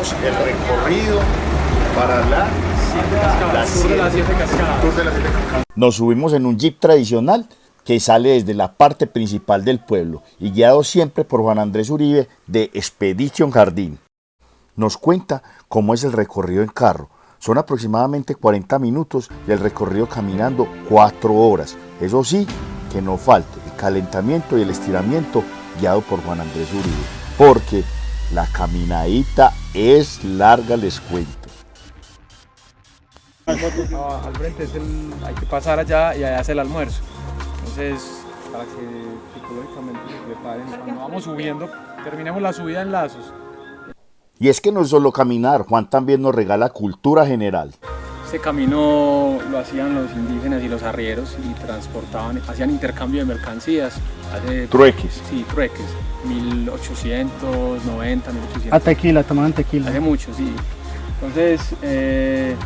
El recorrido para Tour de las Siete Cascadas. Nos subimos en un jeep tradicional que sale desde la parte principal del pueblo y guiado siempre por Juan Andrés Uribe de Expedition Jardín. Nos cuenta cómo es el recorrido en carro. Son aproximadamente 40 minutos y el recorrido caminando 4 horas. Eso sí, que no falte el calentamiento y el estiramiento guiado por Juan Andrés Uribe, porque la caminadita es larga, les cuento. Al frente hay que pasar allá y allá es el almuerzo. Entonces, para que psicológicamente se preparen, cuando vamos subiendo, terminemos la subida en Lazos. Y es que no es solo caminar, Juan también nos regala cultura general. Este camino lo hacían los indígenas y los arrieros y transportaban, hacían intercambio de mercancías. Trueques. Sí, trueques. 1890, 1800. A tequila, tomaban tequila. Hace mucho, sí. Entonces, se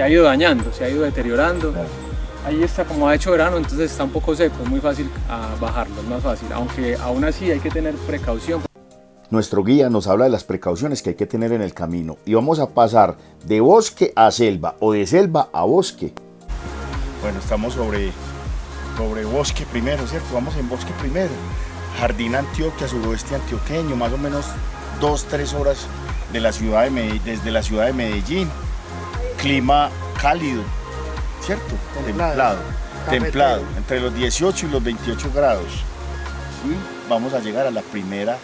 ha ido dañando, se ha ido deteriorando. Claro. Ahí está, como ha hecho verano, entonces está un poco seco, es muy fácil bajarlo, es más fácil. Aunque aún así hay que tener precaución. Nuestro guía nos habla de las precauciones que hay que tener en el camino y vamos a pasar de bosque a selva o de selva a bosque. Bueno, estamos sobre bosque primero, ¿cierto? Vamos en bosque primero. Jardín Antioquia, suroeste antioqueño, más o menos 2-3 horas de la ciudad de desde la ciudad de Medellín. Clima cálido, ¿cierto? Templado, entre los 18 y los 28 grados. Y vamos a llegar a la primera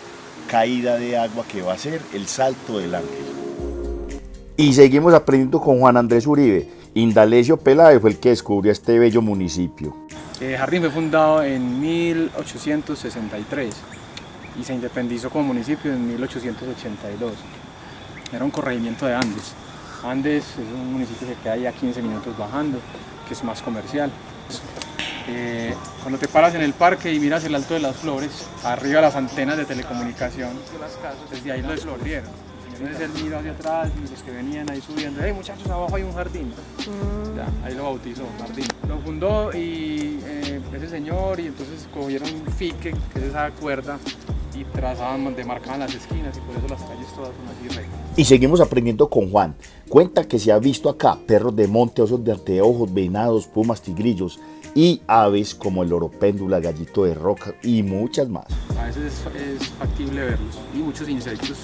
caída de agua que va a ser el Salto del Ángel. Y seguimos aprendiendo con Juan Andrés Uribe. Indalecio Peláez fue el que descubrió este bello municipio. Jardín fue fundado en 1863 y se independizó como municipio en 1882. Era un corregimiento de Andes. Andes es un municipio que queda ahí a 15 minutos bajando, que es más comercial. Cuando te paras en el parque y miras el Alto de las Flores, arriba las antenas de telecomunicación de las casas, desde ahí lo descubrieron. Entonces él miró hacia atrás y los que venían ahí subiendo, hey muchachos, abajo hay un jardín. Ya, ahí lo bautizó, jardín. Lo fundó y ese señor, y entonces cogieron un fique, que es esa cuerda, y trazaban, demarcaban las esquinas, y por eso las calles todas son así rectas. Y seguimos aprendiendo con Juan. Cuenta que se ha visto acá perros de monte, osos de anteojos, venados, pumas, tigrillos y aves como el oropéndula, gallito de roca y muchas más. A veces es factible verlos, y muchos insectos.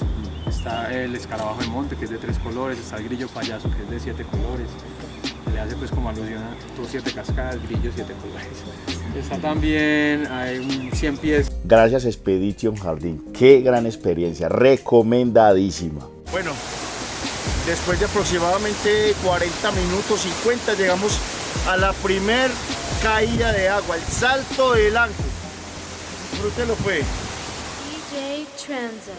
Está el escarabajo de monte, que es de 3 colores, está el grillo payaso, que es de 7 colores. Le hace pues como alusión a tus 7 cascadas, grillo 7 colores. Está también, hay un 100 pies. Gracias Expedition Jardín, qué gran experiencia, recomendadísima. Bueno, después de aproximadamente 40 minutos, 50, llegamos a la primer caída de agua, el Salto del Ángel. Disfrútelo pues. DJ Tranzo.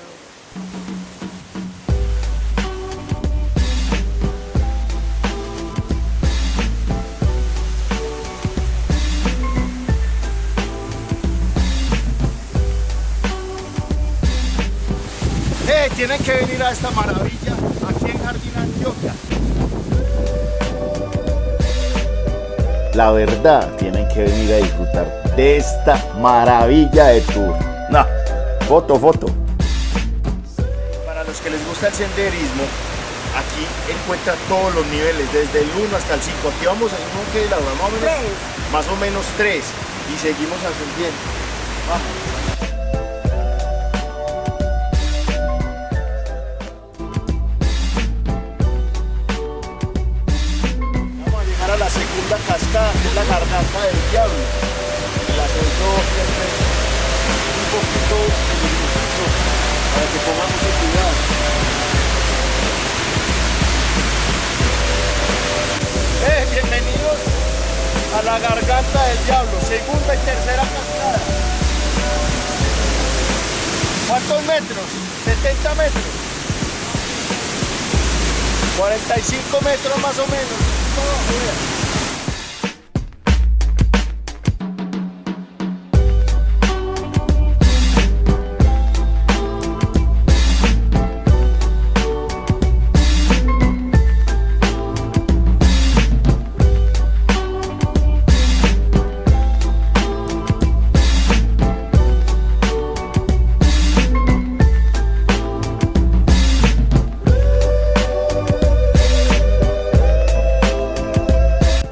Tienen que venir a esta maravilla aquí en Jardín Antioquia. La verdad, tienen que venir a disfrutar de esta maravilla de tour. No, foto. Para los que les gusta el senderismo, aquí encuentran todos los niveles, desde el 1 hasta el 5. Aquí vamos a hacer un que Laura, más o menos 3 y seguimos ascendiendo. Vamos. A la segunda cascada, que es la Garganta del Diablo. El ascenso siempre es un poquito peligroso para que pongan mucho cuidado. Bienvenidos a la Garganta del Diablo, segunda y tercera cascada. ¿Cuántos metros? 70 metros. 45 metros más o menos.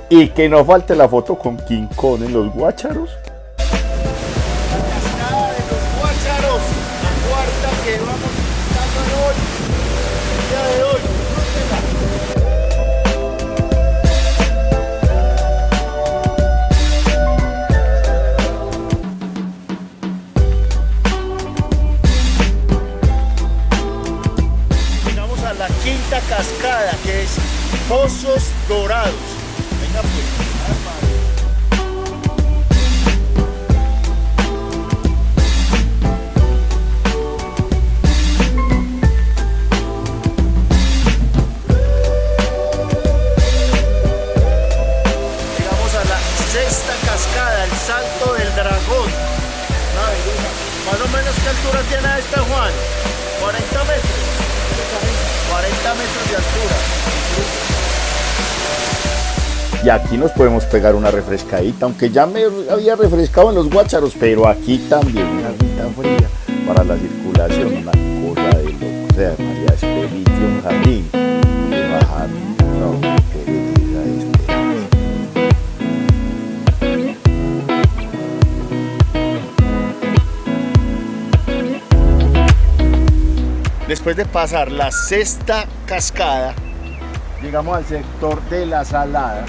Y que no falte la foto con King Kong en los Guácharos. La cascada de los Guácharos, la cuarta que vamos visitando hoy, el día de hoy. Llegamos a la quinta cascada, que es Pozos Dorados. Venga pues. Sexta cascada, el Salto del Dragón. Más o menos, ¿qué altura tiene esta, Juan? 40 metros. 40 metros de altura. Y aquí nos podemos pegar una refrescadita, aunque ya me había refrescado en los Guácharos, pero aquí también una agüita fría para la circulación, una cosa de loco. O sea, María Expedition Jardín, de bajar, no, qué belleza este. Después de pasar la sexta cascada, llegamos al sector de la Salada.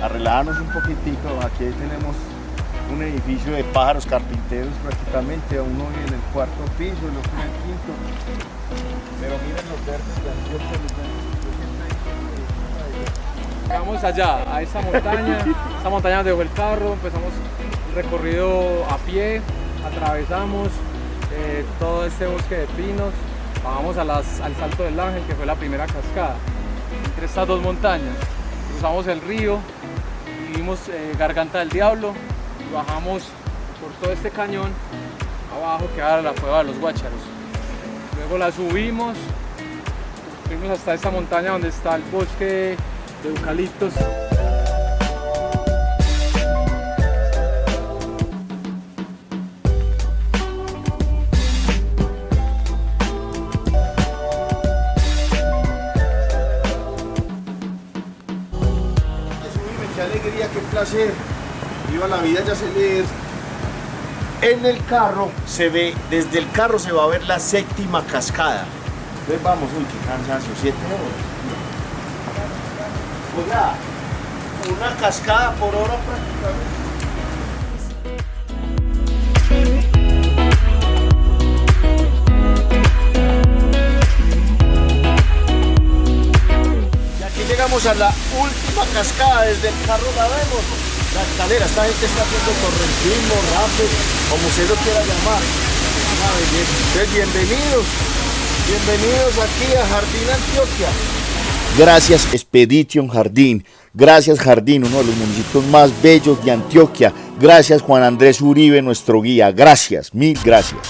A relajarnos un poquitico. Aquí tenemos un edificio de pájaros carpinteros prácticamente. Uno vive en el cuarto piso, el otro en el quinto. Pero miren los verdes de Antioquia. Llegamos allá, a esta montaña dejó el carro, empezamos el recorrido a pie, atravesamos todo este bosque de pinos, bajamos al Salto del Ángel, que fue la primera cascada, entre estas dos montañas, cruzamos el río, y vimos Garganta del Diablo, y bajamos por todo este cañón, abajo que era la cueva de los Guácharos. Luego la subimos, fuimos hasta esta montaña donde está el bosque de eucaliptos. Qué alegría, qué placer. Viva la vida, ya se lee. En el carro se ve, desde el carro se va a ver la séptima cascada. Entonces vamos, uy, qué cansancio, 7 horas. Oiga, una cascada por hora prácticamente. Y aquí llegamos a la última cascada, desde el carro la vemos. La escalera, esta gente está haciendo torrentismo, rapel, como usted lo quiera llamar. Una belleza. Entonces, bienvenidos aquí a Jardín Antioquia. Gracias Expedition Jardín, gracias Jardín, uno de los municipios más bellos de Antioquia. Gracias Juan Andrés Uribe, nuestro guía. Gracias, mil gracias.